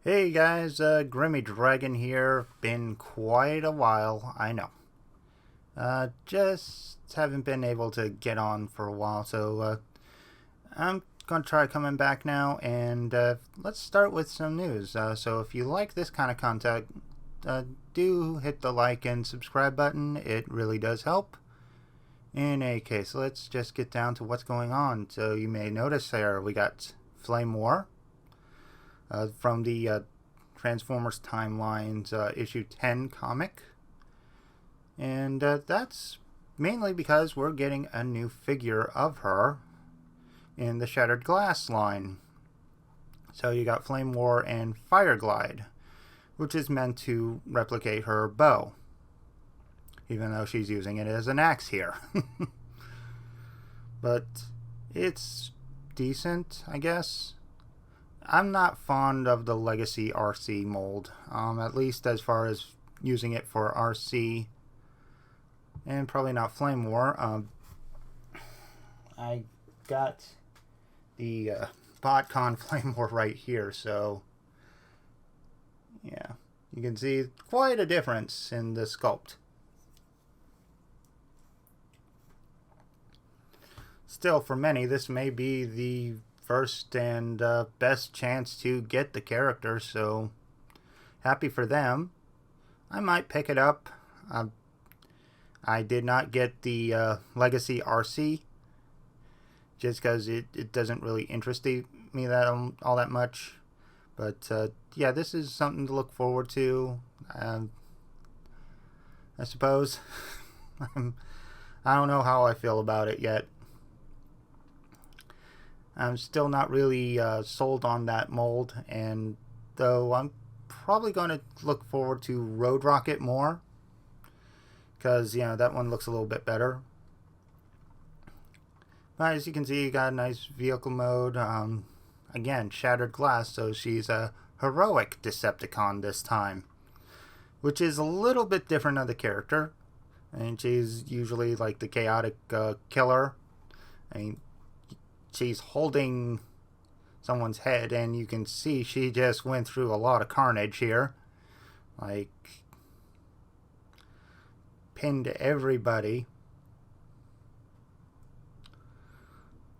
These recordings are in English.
Hey guys, Grimmy Dragon here. Been quite a while, I know. Just haven't been able to get on for a while, so I'm gonna try coming back now, and let's start with some news. So if you like this kind of content, do hit the like and subscribe button. It really does help. In any case, let's just get down to what's going on. So you may notice there we got Flame War from the Transformers Timelines issue 10 comic. And that's mainly because we're getting a new figure of her in the Shattered Glass line. So you got Flame War and Fire Glide, which is meant to replicate her bow, even though she's using it as an axe here. But it's decent, I guess. I'm not fond of the Legacy RC mold, at least as far as using it for RC, and probably not Flame War. I got the BotCon Flame War right here, so yeah, you can see quite a difference in the sculpt. Still, for many, this may be the first and best chance to get the character, so happy for them. I might pick it up. I did not get the Legacy RC just because it doesn't really interest me that all that much. But yeah, this is something to look forward to. I suppose. I don't know how I feel about it yet. I'm still not really sold on that mold, and though I'm probably going to look forward to Road Rocket more, because that one looks a little bit better. But as you can see, you got a nice vehicle mode. Again, Shattered Glass, so she's a heroic Decepticon this time, which is a little bit different of the character. And she's usually like the chaotic killer. I mean, she's holding someone's head, and you can see she just went through a lot of carnage here. Like, pinned everybody.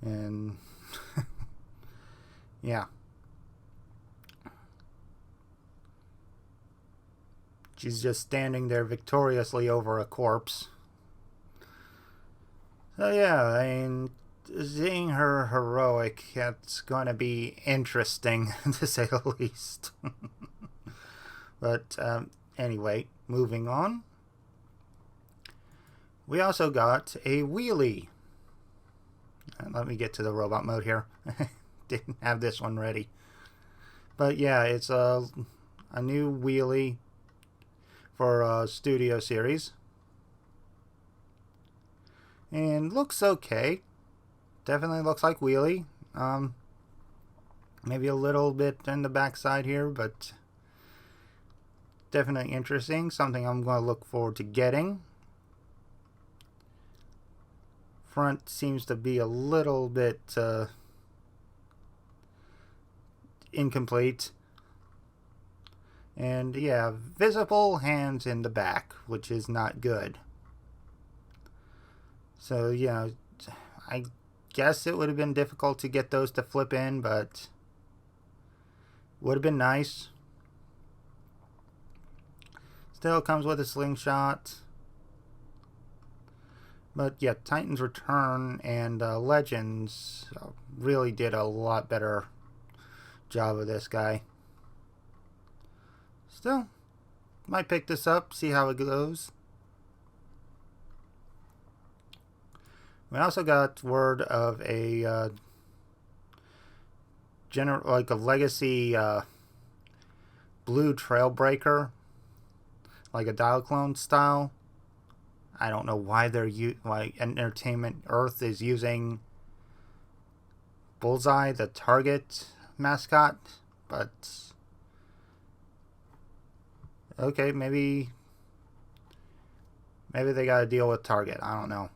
And yeah. She's just standing there victoriously over a corpse. So yeah, I mean, seeing her heroic, it's going to be interesting, to say the least. But anyway, moving on. We also got a wheelie. Let me get to the robot mode here. Didn't have this one ready. But yeah, it's a new wheelie for a studio series. And looks okay. Definitely looks like wheelie. Maybe a little bit in the backside here, but definitely interesting. Something I'm going to look forward to getting. Front seems to be a little bit incomplete. And yeah, visible hands in the back, which is not good. So yeah, I guess it would have been difficult to get those to flip in, but would have been nice. Still comes with a slingshot. But yeah, Titans Return and Legends really did a lot better job of this guy. Still, might pick this up, see how it goes. We also got word of a like a legacy blue Trailbreaker, like a dial clone style. I don't know why why Entertainment Earth is using Bullseye, the Target mascot, but okay, maybe they got to deal with Target. I don't know.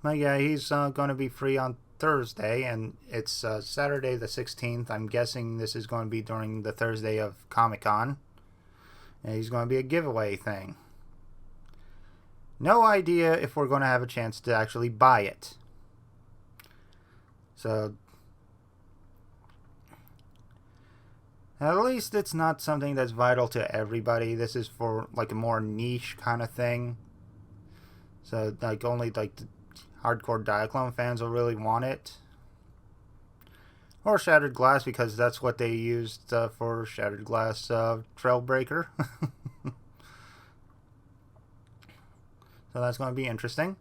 But yeah, he's going to be free on Thursday, and it's Saturday the 16th. I'm guessing this is going to be during the Thursday of Comic-Con. And he's going to be a giveaway thing. No idea if we're going to have a chance to actually buy it. So, at least it's not something that's vital to everybody. This is for like a more niche kind of thing. So, like, only like the hardcore Diaclone fans will really want it. Or Shattered Glass, because that's what they used for Shattered Glass Trailbreaker. So that's going to be interesting.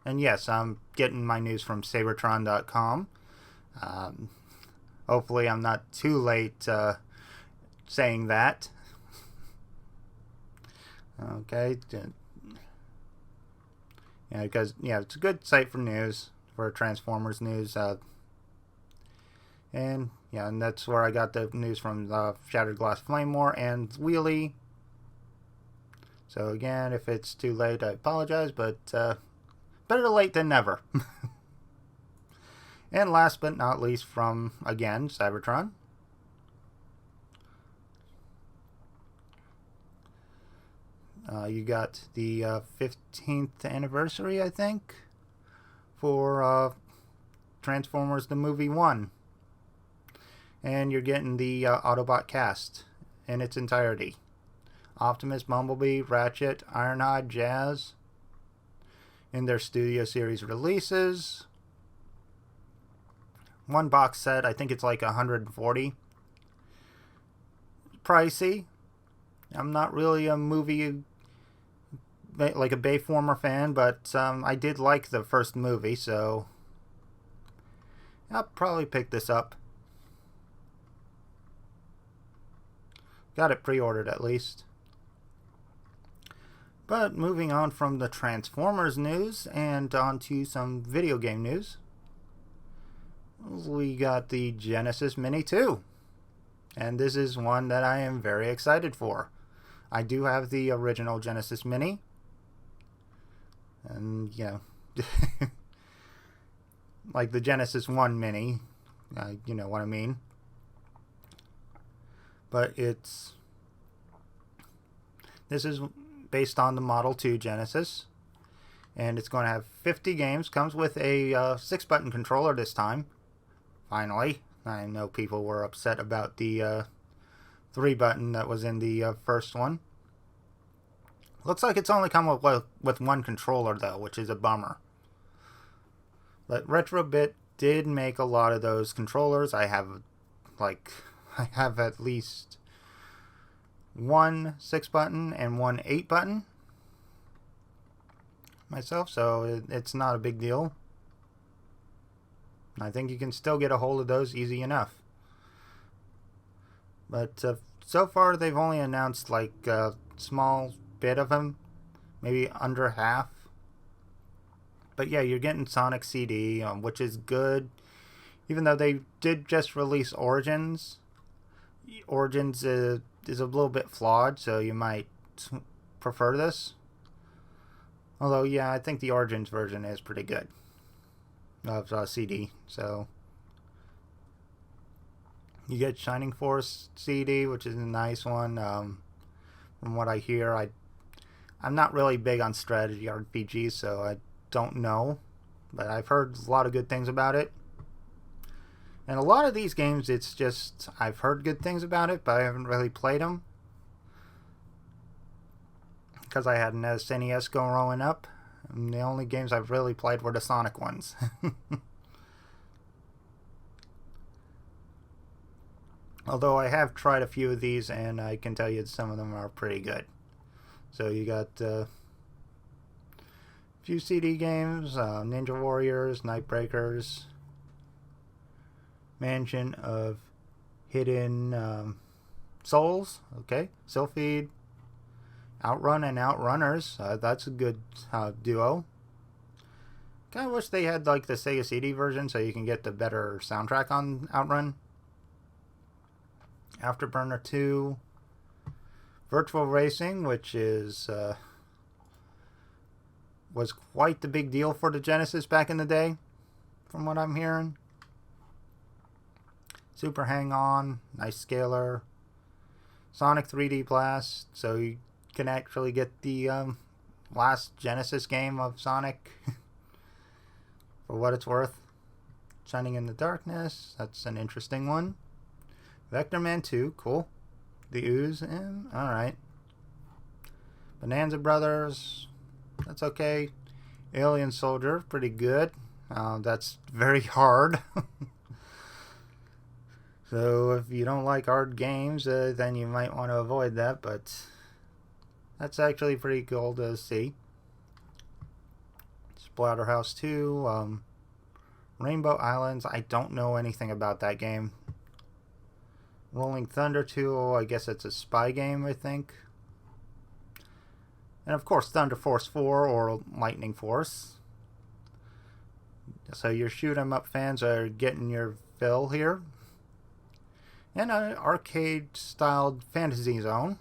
And yes, I'm getting my news from Sabertron.com. Hopefully I'm not too late saying that. Okay. Yeah, because it's a good site for news, for Transformers news. And that's where I got the news from Shattered Glass Flame War and Wheelie. So again, if it's too late, I apologize, but better late than never. And last but not least, from, again, Cybertron. You got the 15th anniversary, I think, for Transformers the Movie 1. And you're getting the Autobot cast in its entirety. Optimus, Bumblebee, Ratchet, Ironhide, Jazz in their Studio Series releases. One box set, I think it's like $140. Pricey. I'm not really a movie, like a Bayformer fan, but I did like the first movie, so I'll probably pick this up. Got it pre-ordered at least. But moving on from the Transformers news and on to some video game news. We got the Genesis Mini 2. And this is one that I am very excited for. I do have the original Genesis Mini. And, like the Genesis 1 Mini. You know what I mean. But this is based on the Model 2 Genesis. And it's going to have 50 games. Comes with a 6-button controller this time. Finally. I know people were upset about the 3-button that was in the first one. Looks like it's only come with one controller, though, which is a bummer. But Retrobit did make a lot of those controllers. I have at least one 6-button and one 8-button myself, so it's not a big deal. I think you can still get a hold of those easy enough. But so far they've only announced like a small bit of them, maybe under half. But yeah, you're getting Sonic CD, which is good. Even though they did just release Origins. Origins is a little bit flawed, so you might prefer this. Although, yeah, I think the Origins version is pretty good of CD. So you get Shining Force CD, which is a nice one. From what I hear, I'm not really big on strategy RPGs, so I don't know, but I've heard a lot of good things about it. And a lot of these games, it's just I've heard good things about it, but I haven't really played them because I had an SNES growing up. And the only games I've really played were the Sonic ones. Although I have tried a few of these, and I can tell you some of them are pretty good. So you got a few CD games, Ninja Warriors, Nightbreakers, Mansion of Hidden Souls, okay, Sylphid, Outrun and Outrunners, that's a good duo. Kind of wish they had like the Sega CD version so you can get the better soundtrack on Outrun. Afterburner 2, Virtual Racing, which is was quite the big deal for the Genesis back in the day. from what I'm hearing. Super hang-on, nice scaler. Sonic 3D Blast, so you can actually get the last Genesis game of Sonic for what it's worth. Shining in the Darkness, that's an interesting one. Vector Man 2, cool. The Ooze, alright. Bonanza Brothers, that's okay. Alien Soldier, pretty good. That's very hard. So if you don't like hard games, then you might want to avoid that, but that's actually pretty cool to see. Splatterhouse 2, Rainbow Islands, I don't know anything about that game. Rolling Thunder 2, I guess it's a spy game, I think. And of course Thunder Force 4 or Lightning Force. So your shoot 'em up fans are getting your fill here. And an arcade-styled fantasy zone.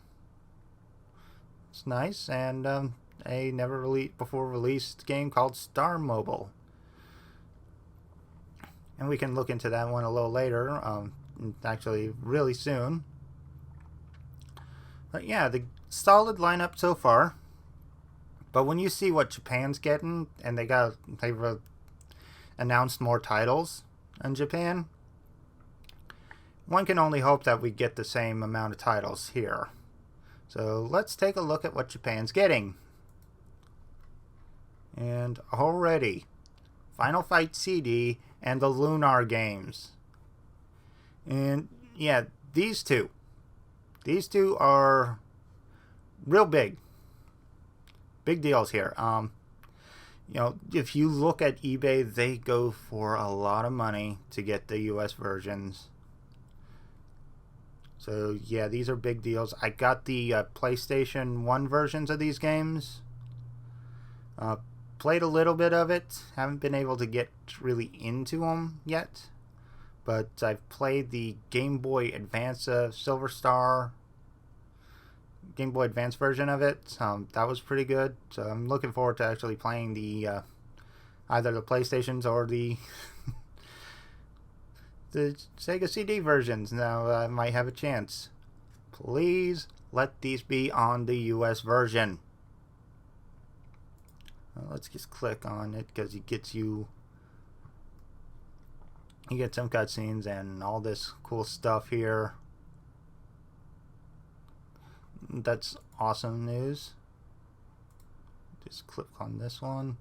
It's nice. And a never-before released game called Star Mobile. And we can look into that one a little later. Actually, really soon. But yeah, the solid lineup so far. But when you see what Japan's getting, and they've announced more titles in Japan, one can only hope that we get the same amount of titles here. So let's take a look at what Japan's getting. And already, Final Fight CD and the Lunar games. And yeah, these two are real big deals here. If you look at eBay, they go for a lot of money to get the US versions. So yeah, these are big deals. I got the PlayStation 1 versions of these games. Played a little bit of it. Haven't been able to get really into them yet. But I've played the Game Boy Advance Silver Star Game Boy Advance version of it. That was pretty good. So I'm looking forward to actually playing the either the PlayStations or the the Sega CD versions. Now I might have a chance. Please let these be on the US version. Let's just click on it because it gets you get some cutscenes and all this cool stuff here. That's awesome news. Just click on this one.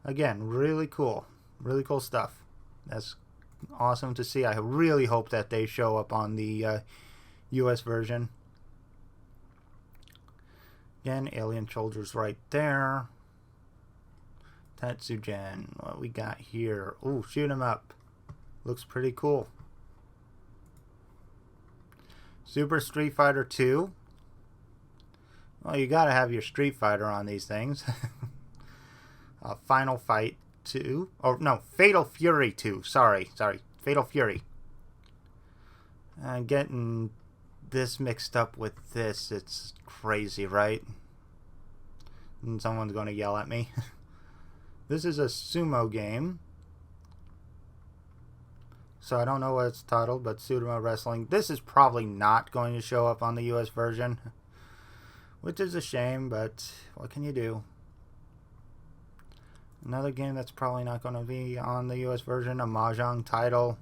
Again, really cool stuff. That's awesome to see. I really hope that they show up on the US version. Again, Alien Soldiers right there. Tatsugen, what we got here? Ooh, shoot 'em up. Looks pretty cool. Super Street Fighter 2. Well, you gotta have your Street Fighter on these things. Final Fight 2. Or no, Fatal Fury 2. Sorry. Fatal Fury. Getting this mixed up with this, it's crazy, right? And someone's gonna yell at me. This is a sumo game. So I don't know what it's titled, but Sumo Wrestling. This is probably not going to show up on the US version, which is a shame, but what can you do? Another game that's probably not going to be on the US version, a Mahjong title.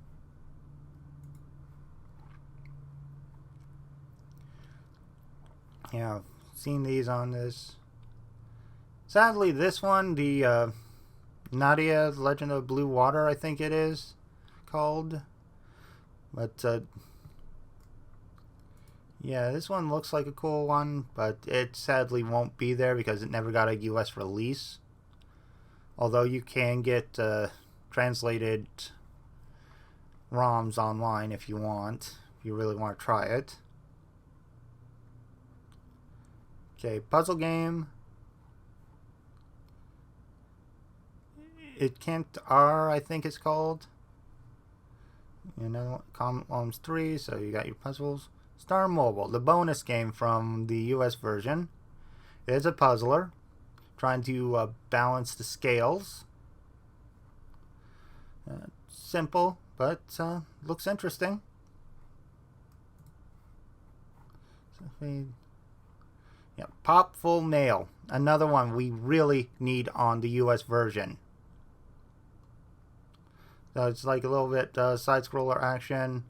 Yeah, I've seen these on this. Sadly, this one, the Nadia Legend of Blue Water, I think it is called. But yeah, this one looks like a cool one, but it sadly won't be there because it never got a US release. Although you can get translated ROMs online if you want, if you really want to try it. Okay, puzzle game. It Can't R, I think it's called. Columns 3, so you got your puzzles. Star Mobile, the bonus game from the US version. It is a puzzler, trying to balance the scales. Simple, but looks interesting. Yeah, Pop Full Mail. Another one we really need on the US version. So it's like a little bit side-scroller action.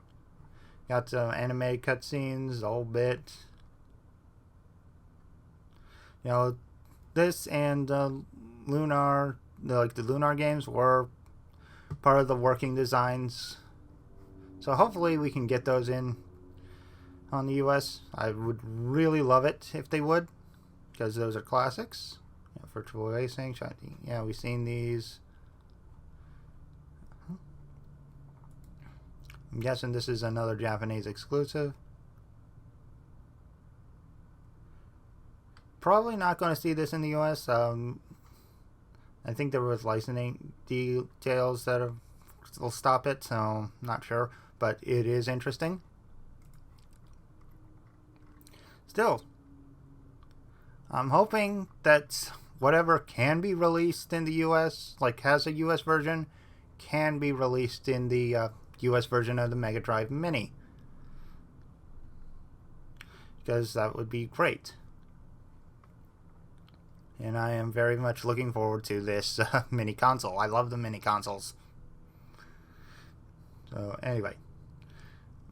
Got some animated cutscenes, a whole bit. You know, this and Lunar, the Lunar games were part of the working designs. So hopefully we can get those in on the US. I would really love it if they would, because those are classics. Yeah, virtual racing, yeah, we've seen these. I'm guessing this is another Japanese exclusive. Probably not going to see this in the US. I think there was licensing details that will stop it, so I'm not sure. But it is interesting. Still, I'm hoping that whatever can be released in the US, like has a US version, can be released in the US version of the Mega Drive Mini. Because that would be great. And I am very much looking forward to this mini console. I love the mini consoles. So anyway,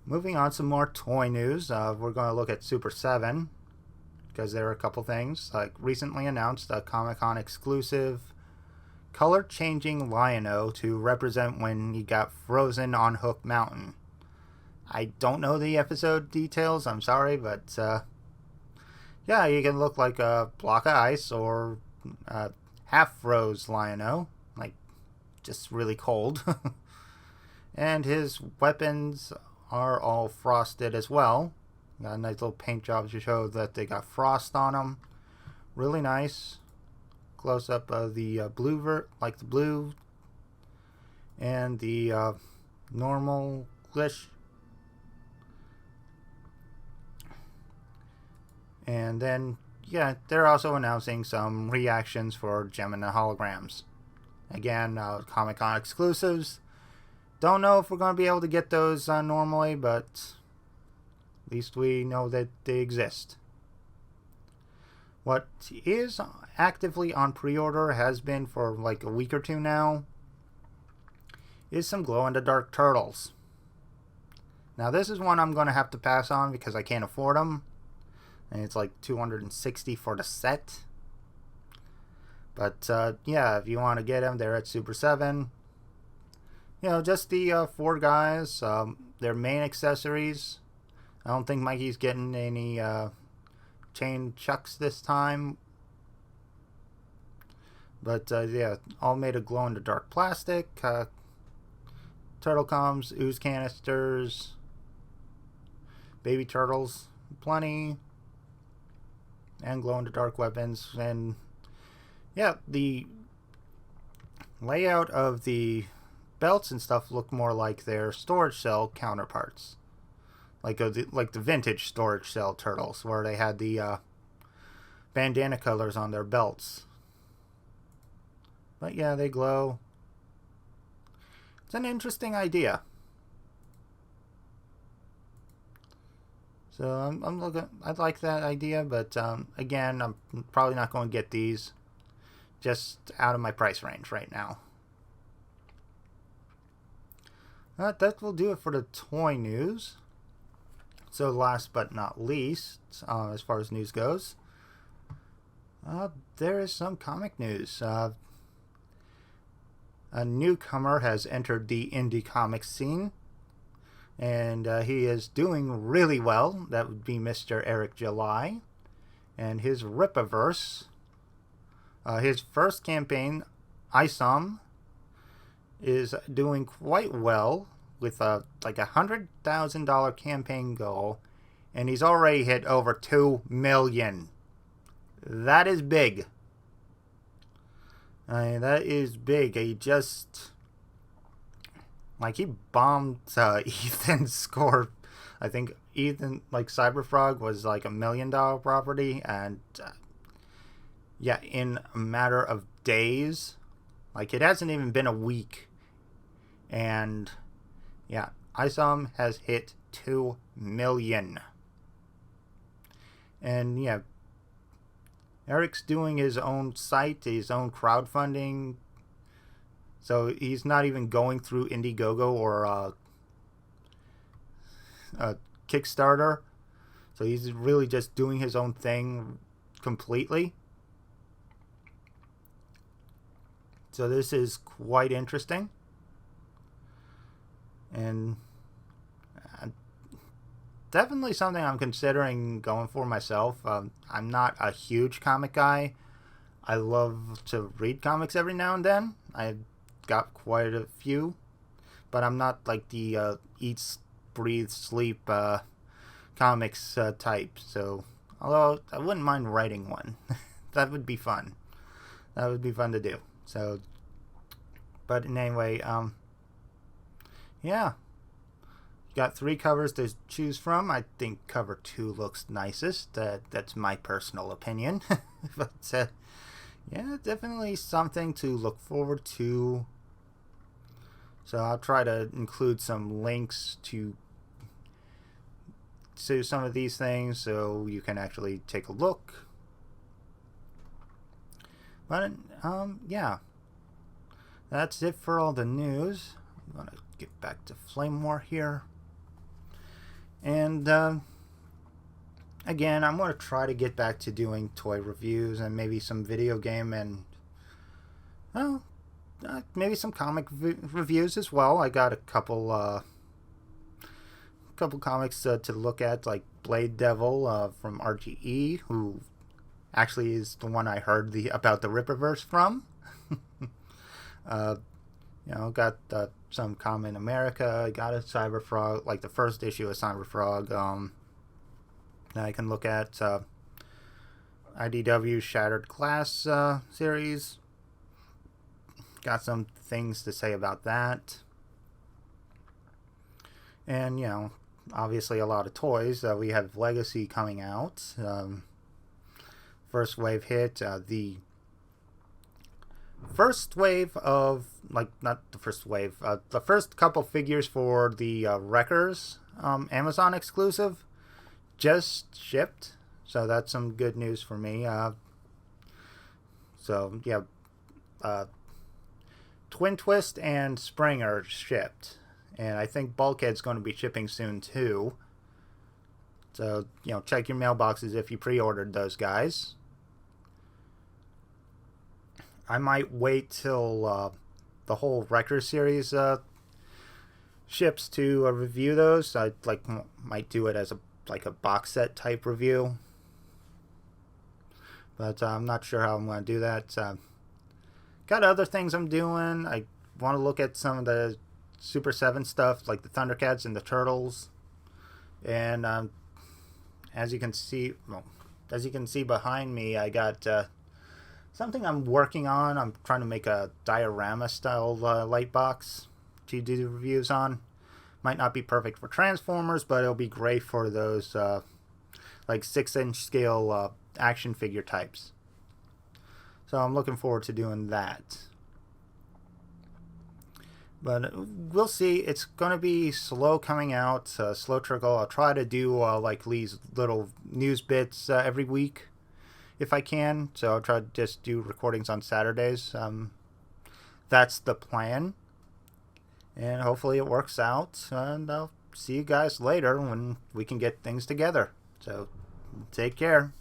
moving on to more toy news. We're going to look at Super 7. Because there are a couple things. Like recently announced a Comic-Con exclusive color-changing Lion-O to represent when he got frozen on Hook Mountain. I don't know the episode details, I'm sorry, but yeah, he can look like a block of ice or half-froze Lion-O, like just really cold. And his weapons are all frosted as well. Got a nice little paint job to show that they got frost on them. Really nice. Close up of the blue, like the blue, and the normal glitch. And then, yeah, they're also announcing some reactions for Gemini holograms. Again, Comic-Con exclusives. Don't know if we're going to be able to get those normally, but at least we know that they exist. What is actively on pre-order, has been for like a week or two now, is some glow-in-the-dark turtles. Now this is one I'm going to have to pass on because I can't afford them. And it's like $260 for the set. But yeah, if you want to get them, they're at Super 7. You know, just the 4 guys, their main accessories. I don't think Mikey's getting any chain chucks this time. But yeah, all made of glow-in-the-dark plastic. Turtle comms, ooze canisters, baby turtles, plenty. And glow-in-the-dark weapons. And yeah, the layout of the belts and stuff look more like their storage cell counterparts. Like the vintage storage cell turtles, where they had the bandana colors on their belts. But yeah, they glow. It's an interesting idea. So I'm looking. I like that idea, but again, I'm probably not going to get these. Just out of my price range right now. That will do it for the toy news. So last but not least, as far as news goes, there is some comic news. A newcomer has entered the indie comic scene, and he is doing really well. That would be Mr. Eric July, and his Rippaverse. His first campaign, ISOM, is doing quite well with like $100,000 campaign goal, and he's already hit over 2 million. That is big. I mean, that is big. He just, like, he bombed Ethan's score. I think Ethan, like, Cyberfrog was like $1 million property, and yeah, in a matter of days, like, it hasn't even been a week, And yeah, ISOM has hit 2 million. And yeah, Eric's doing his own site, his own crowdfunding. So he's not even going through Indiegogo or Kickstarter. So he's really just doing his own thing completely. So this is quite interesting. And definitely something I'm considering going for myself. I'm not a huge comic guy. I love to read comics every now and then. I've got quite a few. But I'm not like the eat, breathe, sleep comics type. So, although I wouldn't mind writing one. That would be fun. That would be fun to do. So, but anyway, yeah. Got 3 covers to choose from. I think cover 2 looks nicest. That's my personal opinion. But yeah, definitely something to look forward to. So I'll try to include some links to some of these things so you can actually take a look. But yeah, that's it for all the news. I'm going to get back to Flame War here. And again, I'm going to try to get back to doing toy reviews and maybe some video game and maybe some comic reviews as well. I got a couple comics to look at, like Blade Devil from RGE, who actually is the one I heard about the Rippaverse from. Got some Common America. I got a Cyberfrog, like the first issue of Cyberfrog. That I can look at. IDW Shattered Glass series. Got some things to say about that. And, obviously a lot of toys. We have Legacy coming out. First wave hit. The first wave of, not the first wave, the first couple figures for the Wreckers Amazon exclusive just shipped. So that's some good news for me. So, yeah, Twin Twist and Springer shipped. And I think Bulkhead's going to be shipping soon, too. So, check your mailboxes if you pre-ordered those guys. I might wait till the whole Wrecker series ships to review those. I might do it as a box set type review. But I'm not sure how I'm going to do that. Got other things I'm doing. I want to look at some of the Super 7 stuff, like the Thundercats and the Turtles. And as you can see behind me, I got something I'm working on. I'm trying to make a diorama style light box to do the reviews on. Might not be perfect for Transformers, but it'll be great for those 6-inch scale action figure types. So I'm looking forward to doing that. But we'll see. It's going to be slow coming out, slow trickle. I'll try to do these little news bits every week if I can. So I'll try to just do recordings on Saturdays. That's the plan. And hopefully it works out. And I'll see you guys later when we can get things together. So take care.